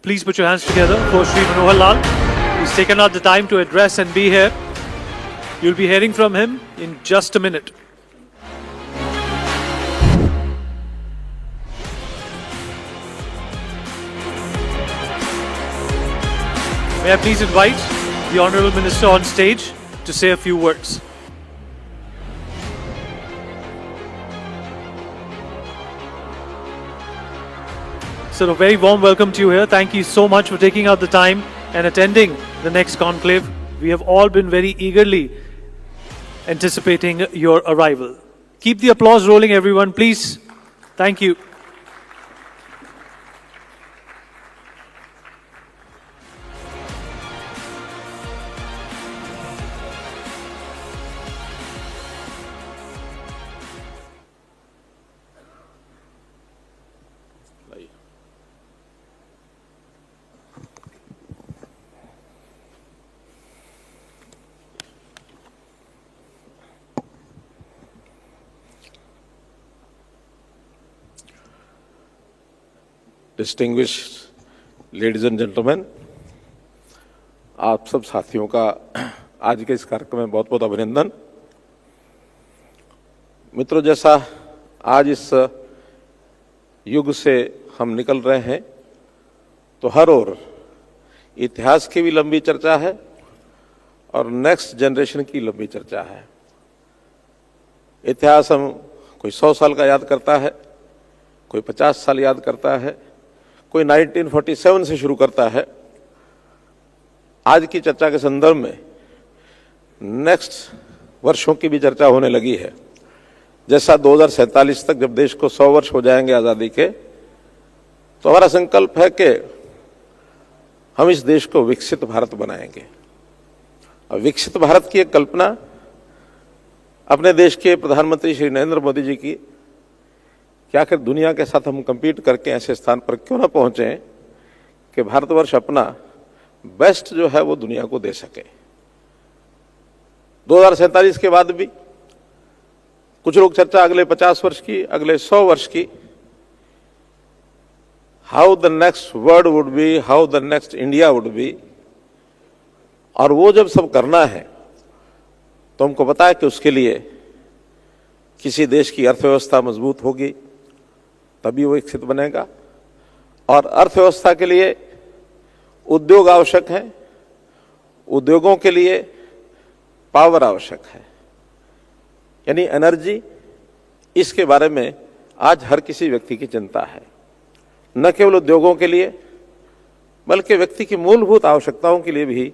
Please put your hands together for Shri Manohar Lal. He's taken out the time to address and be here. You'll be hearing from him in just a minute. May I please invite the Honourable Minister on stage to say a few words. So a very warm welcome to you here. Thank you so much for taking out the time and attending the next conclave. We have all been very eagerly anticipating your arrival. Keep the applause rolling, everyone, please. Thank you. Distinguished ladies and gentleman, आप सब साथियों का आज के इस कार्यक्रम में बहुत बहुत अभिनंदन। मित्रों, जैसा आज इस युग से हम निकल रहे हैं तो हर ओर इतिहास की भी लंबी चर्चा है और नेक्स्ट जनरेशन की लंबी चर्चा है। इतिहास हम कोई 100 साल का याद करता है, कोई 50 साल याद करता है, कोई 1947 से शुरू करता है। आज की चर्चा के संदर्भ में नेक्स्ट वर्षों की भी चर्चा होने लगी है। जैसा 2047 तक जब देश को 100 वर्ष हो जाएंगे आज़ादी के, तो हमारा संकल्प है कि हम इस देश को विकसित भारत बनाएंगे। और विकसित भारत की एक कल्पना अपने देश के प्रधानमंत्री श्री नरेंद्र मोदी जी की कि आखिर दुनिया के साथ हम compete करके ऐसे स्थान पर क्यों ना पहुंचे कि भारतवर्ष अपना बेस्ट जो है वो दुनिया को दे सके। 2047 के बाद भी कुछ लोग चर्चा अगले 50 वर्ष की, अगले 100 वर्ष की, how the next world would be, how the next India would be. और वो जब सब करना है तो हमको पता है कि उसके लिए किसी देश की अर्थव्यवस्था मजबूत होगी तभी वो विकसित बनेगा। और अर्थव्यवस्था के लिए उद्योग आवश्यक है, उद्योगों के लिए पावर आवश्यक है, यानी एनर्जी। इसके बारे में आज हर किसी व्यक्ति की चिंता है, न केवल उद्योगों के लिए बल्कि व्यक्ति की मूलभूत आवश्यकताओं के लिए भी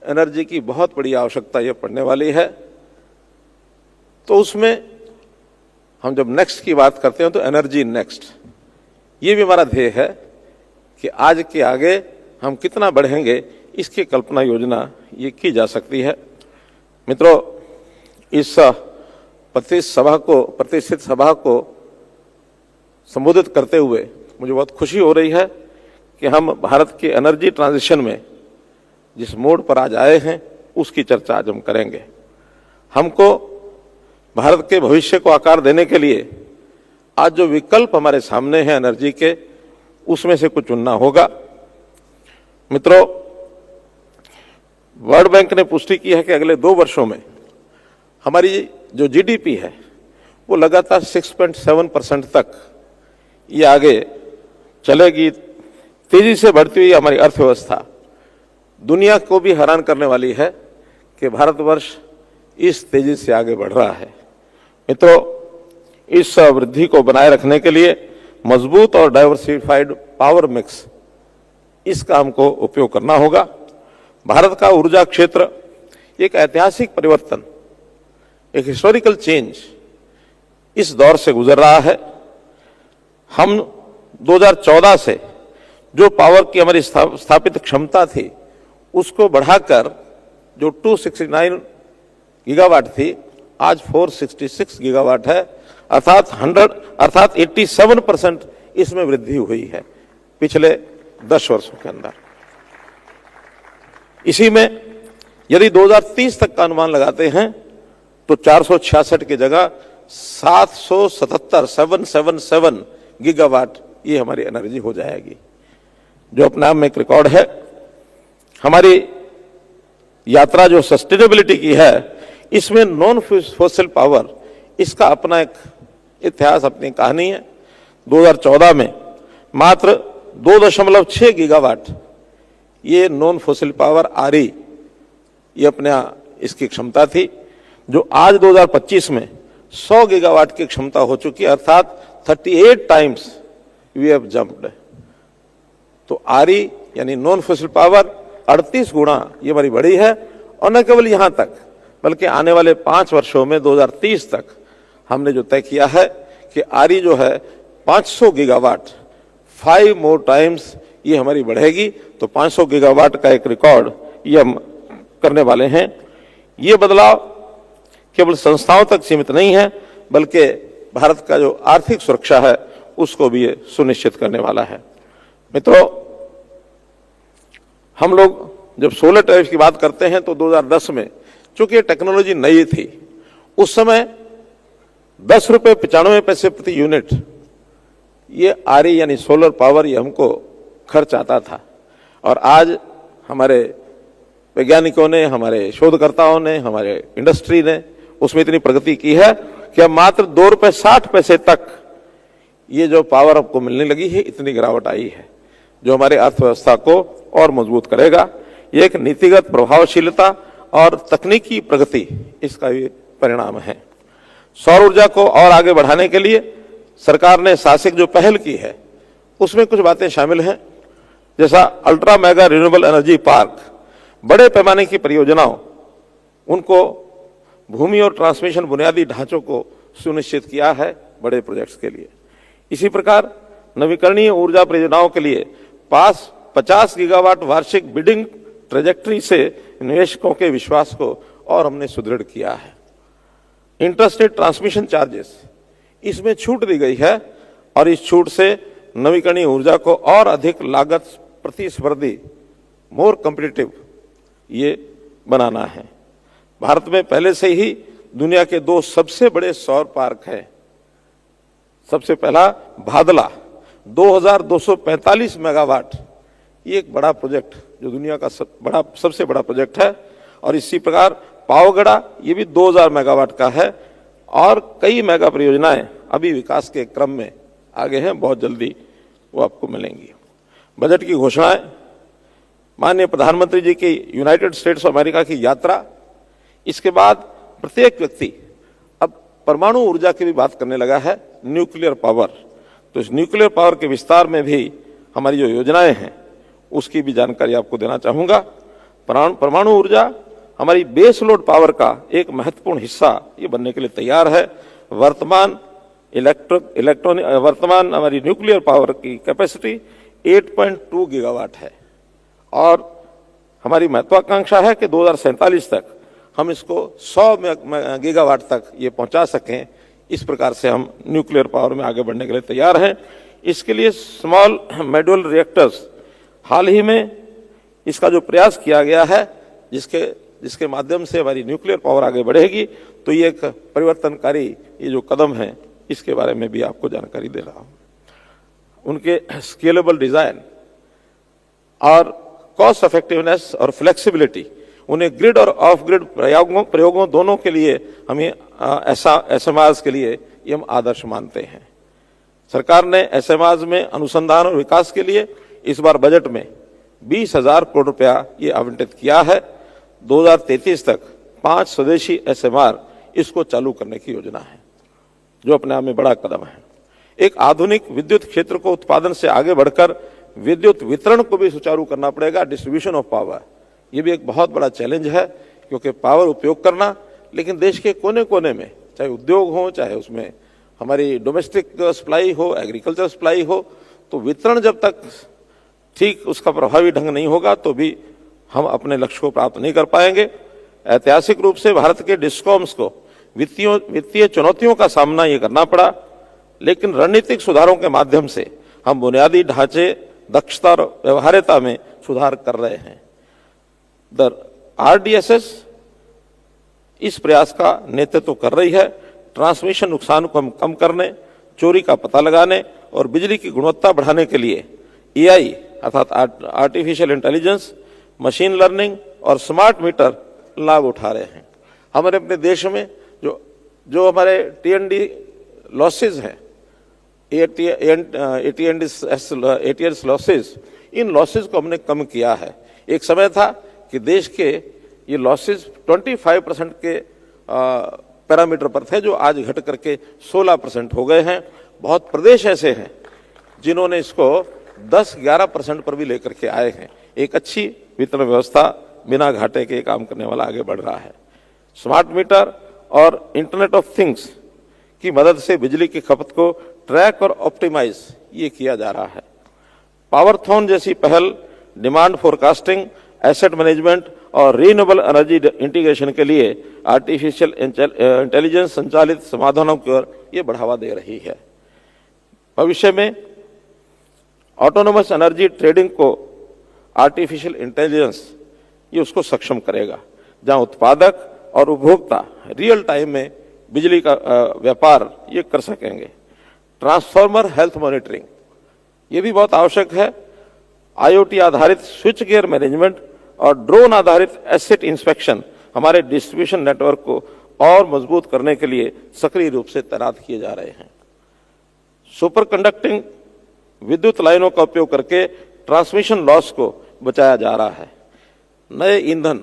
एनर्जी की बहुत बड़ी आवश्यकता ये पड़ने वाली है। तो उसमें हम जब नेक्स्ट की बात करते हैं तो एनर्जी नेक्स्ट, ये भी हमारा ध्येय है कि आज के आगे हम कितना बढ़ेंगे इसकी कल्पना योजना ये की जा सकती है। मित्रों, इस प्रतिष्ठित सभा को संबोधित करते हुए मुझे बहुत खुशी हो रही है कि हम भारत के एनर्जी ट्रांजिशन में जिस मोड़ पर आज आए हैं उसकी चर्चा आज हम करेंगे। हमको भारत के भविष्य को आकार देने के लिए आज जो विकल्प हमारे सामने हैं एनर्जी के, उसमें से कुछ चुनना होगा। मित्रों, वर्ल्ड बैंक ने पुष्टि की है कि अगले 2 वर्षों में हमारी जो जीडीपी है वो लगातार 6.7% तक ये आगे चलेगी। तेजी से बढ़ती हुई हमारी अर्थव्यवस्था दुनिया को भी हैरान करने वाली है कि भारतवर्ष इस तेजी से आगे बढ़ रहा है। मित्रों, इस वृद्धि को बनाए रखने के लिए मजबूत और डाइवर्सिफाइड पावर मिक्स, इसका हमको उपयोग करना होगा। भारत का ऊर्जा क्षेत्र एक ऐतिहासिक परिवर्तन, एक हिस्टोरिकल चेंज इस दौर से गुजर रहा है। हम 2014 से जो पावर की हमारी स्थापित क्षमता थी उसको बढ़ाकर जो 269 गीगावाट थी आज 466 गीगावाट है, अर्थात 87% इसमें वृद्धि हुई है पिछले 10 वर्षों के अंदर। इसी में यदि 2030 तक का अनुमान लगाते हैं तो 466 की जगह 777 गीगावाट ये हमारी एनर्जी हो जाएगी। जो अपने आप में एक रिकॉर्ड है। हमारी यात्रा जो सस्टेनेबिलिटी की है, इसमें नॉन फॉसिल पावर, इसका अपना एक इतिहास, अपनी कहानी है। 2014 में मात्र 2.6 गीगावाट ये नॉन फॉसिल पावर RE, ये अपने इसकी क्षमता थी, जो आज 2025 में 100 गीगावाट की क्षमता हो चुकी है, अर्थात 38 टाइम्स वी हैव जंप्ड। तो RE यानी नॉन फॉसिल पावर 38 गुना ये हमारी बढ़ी है। और न केवल यहां तक, बल्कि आने वाले 5 वर्षों में 2030 तक हमने जो तय किया है कि RE जो है 500 गीगावाट, 5 मोर टाइम्स ये हमारी बढ़ेगी। तो 500 गीगावाट का एक रिकॉर्ड ये हम करने वाले हैं। ये बदलाव केवल संस्थाओं तक सीमित नहीं है, बल्कि भारत का जो आर्थिक सुरक्षा है उसको भी ये सुनिश्चित करने वाला है। मित्रों, हम लोग जब सोलर टैरिफ की बात करते हैं तो 2010 में, चूंकि ये टेक्नोलॉजी नई थी, उस समय 10 रुपये 95 पैसे प्रति यूनिट ये RE यानी सोलर पावर ये हमको खर्च आता था। और आज हमारे वैज्ञानिकों ने, हमारे शोधकर्ताओं ने, हमारे इंडस्ट्री ने उसमें इतनी प्रगति की है कि अब मात्र 2 रुपये 60 पैसे तक ये जो पावर आपको मिलने लगी है, इतनी गिरावट आई है, जो हमारे अर्थव्यवस्था को और मजबूत करेगा। ये एक नीतिगत प्रभावशीलता और तकनीकी प्रगति, इसका भी परिणाम है। सौर ऊर्जा को और आगे बढ़ाने के लिए सरकार ने साहसिक जो पहल की है, उसमें कुछ बातें शामिल हैं, जैसा ultra mega renewable energy park, बड़े पैमाने की परियोजनाओं, उनको भूमि और ट्रांसमिशन बुनियादी ढांचों को सुनिश्चित किया है बड़े प्रोजेक्ट्स के लिए। इसी प्रकार नवीकरणीय ऊर्जा परियोजनाओं के लिए पास 50 गीगावाट वार्षिक बिडिंग ट्रेजेक्टरी से निवेशकों के विश्वास को और हमने सुदृढ़ किया है। इंटरस्टेट ट्रांसमिशन चार्जेस, इसमें छूट दी गई है और इस छूट से नवीकरणीय ऊर्जा को और अधिक लागत प्रतिस्पर्धी, मोर कॉम्पिटिटिव ये बनाना है। भारत में पहले से ही दुनिया के 2 सबसे बड़े सौर पार्क हैं। सबसे पहला भादला 2245 मेगावाट, ये एक बड़ा प्रोजेक्ट जो दुनिया का सबसे बड़ा प्रोजेक्ट है। और इसी प्रकार पावगढ़ा, ये भी 2000 मेगावाट का है। और कई मेगा परियोजनाएं अभी विकास के क्रम में आगे हैं, बहुत जल्दी वो आपको मिलेंगी। बजट की घोषणाएं, माननीय प्रधानमंत्री जी की यूनाइटेड स्टेट्स ऑफ अमेरिका की यात्रा, इसके बाद प्रत्येक व्यक्ति अब परमाणु ऊर्जा की भी बात करने लगा है, न्यूक्लियर पावर। तो इस न्यूक्लियर पावर के विस्तार में भी हमारी जो योजनाएं हैं उसकी भी जानकारी आपको देना चाहूंगा। परमाणु ऊर्जा हमारी बेस लोड पावर का एक महत्वपूर्ण हिस्सा ये बनने के लिए तैयार है। वर्तमान हमारी न्यूक्लियर पावर की कैपेसिटी 8.2 गीगावाट है और हमारी महत्वाकांक्षा है कि 2047 तक हम इसको 100 गीगावाट तक ये पहुंचा सकें। इस प्रकार से हम न्यूक्लियर पावर में आगे बढ़ने के लिए तैयार हैं। इसके लिए स्मॉल मॉड्यूलर रिएक्टर्स, हाल ही में इसका जो प्रयास किया गया है, जिसके माध्यम से हमारी न्यूक्लियर पावर आगे बढ़ेगी, तो ये एक परिवर्तनकारी ये जो कदम है, इसके बारे में भी आपको जानकारी दे रहा हूं। उनके स्केलेबल डिजाइन और कॉस्ट इफेक्टिवनेस और फ्लेक्सिबिलिटी, उन्हें ग्रिड और ऑफ ग्रिड प्रयोगों दोनों के लिए हमें SMRs के लिए ये हम आदर्श मानते हैं। सरकार ने SMRs में अनुसंधान और विकास के लिए इस बार बजट में 20,000 करोड़ रुपया ये आवंटित किया है। 2033 तक 5 स्वदेशी SMR इसको चालू करने की योजना है, जो अपने आप में बड़ा कदम है। एक आधुनिक विद्युत क्षेत्र को उत्पादन से आगे बढ़कर विद्युत वितरण को भी सुचारू करना पड़ेगा, डिस्ट्रीब्यूशन ऑफ पावर। ये भी एक बहुत बड़ा चैलेंज है, क्योंकि पावर उपयोग करना, लेकिन देश के कोने कोने में, चाहे उद्योग हो, चाहे उसमें हमारी डोमेस्टिक सप्लाई हो, एग्रीकल्चर सप्लाई हो, तो वितरण जब तक ठीक उसका प्रभावी ढंग नहीं होगा तो भी हम अपने लक्ष्य को प्राप्त नहीं कर पाएंगे। ऐतिहासिक रूप से भारत के डिस्कॉम्स को वित्तीय चुनौतियों का सामना ये करना पड़ा, लेकिन रणनीतिक सुधारों के माध्यम से हम बुनियादी ढांचे, दक्षता और व्यवहार्यता में सुधार कर रहे हैं। RDSS इस प्रयास का नेतृत्व कर रही है। ट्रांसमिशन नुकसान को हम कम करने, चोरी का पता लगाने और बिजली की गुणवत्ता बढ़ाने के लिए AI अर्थात आर्टिफिशियल इंटेलिजेंस, मशीन लर्निंग और स्मार्ट मीटर लाभ उठा रहे हैं। हमारे अपने देश में जो हमारे टीएनडी लॉसेज हैं, एटीएस लॉसेज, इन लॉसेज को हमने कम किया है। एक समय था कि देश के ये लॉसेज 25% के पैरामीटर पर थे, जो आज घट करके 16% हो गए हैं। बहुत प्रदेश ऐसे हैं जिन्होंने इसको 10-11% पर भी लेकर के आए हैं। एक अच्छी वितरण व्यवस्था बिना घाटे के काम करने वाला आगे बढ़ रहा है। स्मार्ट मीटर और इंटरनेट ऑफ थिंग्स की मदद से बिजली की खपत को ट्रैक और ऑप्टिमाइज ये किया जा रहा है। पावरथॉन जैसी पहल डिमांड फोरकास्टिंग, एसेट मैनेजमेंट और रीन्यूएबल एनर्जी इंटीग्रेशन के लिए आर्टिफिशियल इंटेलिजेंस संचालित समाधानों की ओर ये बढ़ावा दे रही है। भविष्य में ऑटोनोमस एनर्जी ट्रेडिंग को आर्टिफिशियल इंटेलिजेंस ये उसको सक्षम करेगा, जहां उत्पादक और उपभोक्ता रियल टाइम में बिजली का व्यापार ये कर सकेंगे। ट्रांसफॉर्मर हेल्थ मॉनिटरिंग ये भी बहुत आवश्यक है। आईओटी आधारित स्विच गियर मैनेजमेंट और ड्रोन आधारित एसेट इंस्पेक्शन हमारे डिस्ट्रीब्यूशन नेटवर्क को और मजबूत करने के लिए सक्रिय रूप से तैनात किए जा रहे हैं। सुपर कंडक्टिंग विद्युत लाइनों का उपयोग करके ट्रांसमिशन लॉस को बचाया जा रहा है। नए ईंधन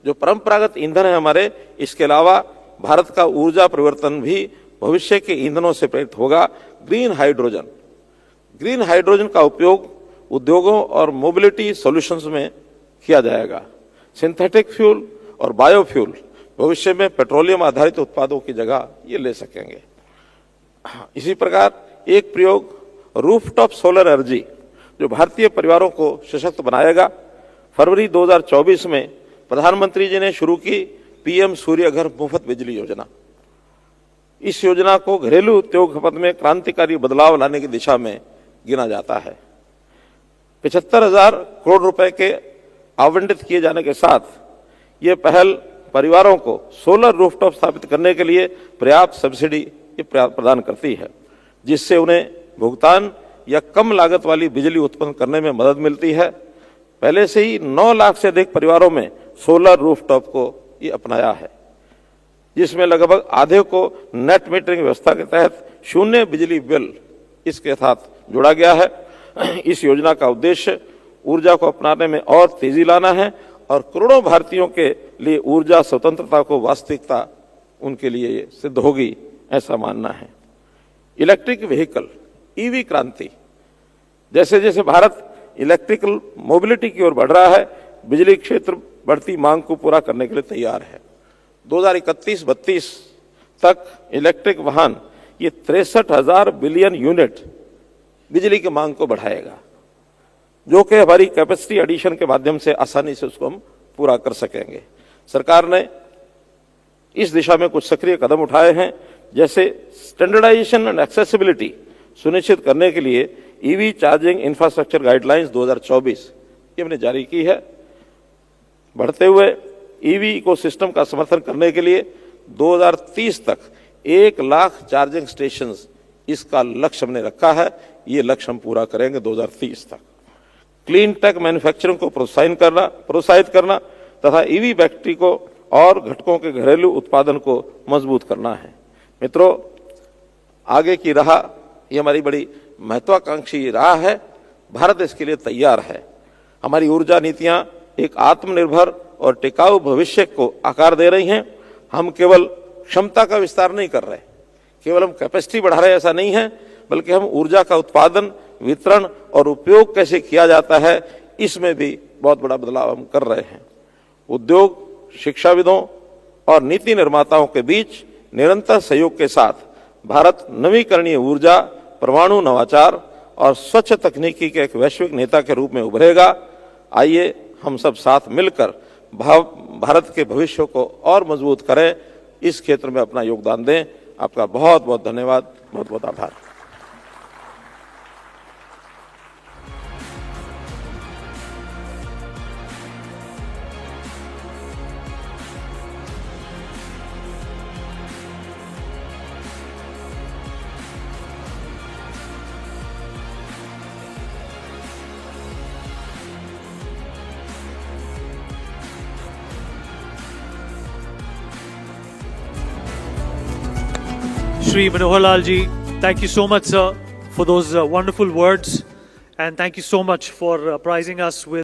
जो परंपरागत ईंधन है हमारे, इसके अलावा भारत का ऊर्जा परिवर्तन भी भविष्य के ईंधनों से प्रेरित होगा। ग्रीन हाइड्रोजन का उपयोग उद्योगों और मोबिलिटी सॉल्यूशंस में किया जाएगा। सिंथेटिक फ्यूल और बायोफ्यूल भविष्य में पेट्रोलियम आधारित उत्पादों की जगह ये ले सकेंगे। इसी प्रकार एक प्रयोग रूफटॉप सोलर एनर्जी जो भारतीय परिवारों को सशक्त बनाएगा। फरवरी 2024 में प्रधानमंत्री जी ने शुरू की पीएम सूर्य घर मुफ्त बिजली योजना। इस योजना को घरेलू उद्योग खपत में क्रांतिकारी बदलाव लाने की दिशा में गिना जाता है। 75,000 करोड़ रुपए के आवंटित किए जाने के साथ ये पहल परिवारों को सोलर रूफटॉप स्थापित करने के लिए पर्याप्त सब्सिडी प्रदान करती है, जिससे उन्हें भुगतान या कम लागत वाली बिजली उत्पन्न करने में मदद मिलती है। पहले से ही 9 लाख से अधिक परिवारों में सोलर रूफटॉप को ये अपनाया है, जिसमें लगभग आधे को नेट मीटरिंग व्यवस्था के तहत शून्य बिजली बिल इसके साथ जोड़ा गया है। इस योजना का उद्देश्य ऊर्जा को अपनाने में और तेजी लाना है और करोड़ों भारतीयों के लिए ऊर्जा स्वतंत्रता को वास्तविकता उनके लिए ये सिद्ध होगी, ऐसा मानना है। इलेक्ट्रिक व्हीकल ईवी क्रांति, जैसे जैसे भारत इलेक्ट्रिकल मोबिलिटी की ओर बढ़ रहा है, बिजली क्षेत्र बढ़ती मांग को पूरा करने के लिए तैयार है। 2031-32 तक इलेक्ट्रिक वाहन ये 63,000 बिलियन यूनिट बिजली की मांग को बढ़ाएगा, जो कि हमारी कैपेसिटी एडिशन के माध्यम से आसानी से उसको हम पूरा कर सकेंगे। सरकार ने इस दिशा में कुछ सक्रिय कदम उठाए हैं, जैसे स्टैंडर्डाइजेशन एंड एक्सेसिबिलिटी सुनिश्चित करने के लिए ईवी चार्जिंग इंफ्रास्ट्रक्चर गाइडलाइंस 2024 ये हमने जारी की है। बढ़ते हुए ईवी इकोसिस्टम का समर्थन करने के लिए 2030 तक 1 लाख चार्जिंग स्टेशंस इसका लक्ष्य हमने रखा है। ये लक्ष्य हम पूरा करेंगे 2030 तक। क्लीन टेक मैन्युफैक्चरिंग को प्रोत्साहित करना तथा ईवी बैटरी को और घटकों के घरेलू उत्पादन को मजबूत करना है। मित्रों, आगे की राह ये हमारी बड़ी महत्वाकांक्षी राह है। भारत इसके लिए तैयार है। हमारी ऊर्जा नीतियां एक आत्मनिर्भर और टिकाऊ भविष्य को आकार दे रही हैं। हम केवल क्षमता का विस्तार नहीं कर रहे, केवल हम कैपेसिटी बढ़ा रहे ऐसा नहीं है, बल्कि हम ऊर्जा का उत्पादन, वितरण और उपयोग कैसे किया जाता है, इसमें भी बहुत बड़ा बदलाव हम कर रहे हैं। उद्योग, शिक्षाविदों और नीति निर्माताओं के बीच निरंतर सहयोग के साथ भारत नवीकरणीय ऊर्जा, परमाणु नवाचार और स्वच्छ तकनीकी के एक वैश्विक नेता के रूप में उभरेगा। आइए हम सब साथ मिलकर भारत के भविष्य को और मजबूत करें, इस क्षेत्र में अपना योगदान दें। आपका बहुत बहुत धन्यवाद, बहुत बहुत आभार। Shri Manohar Lal ji, thank you so much, sir, for those wonderful words. And thank you so much for apprising us with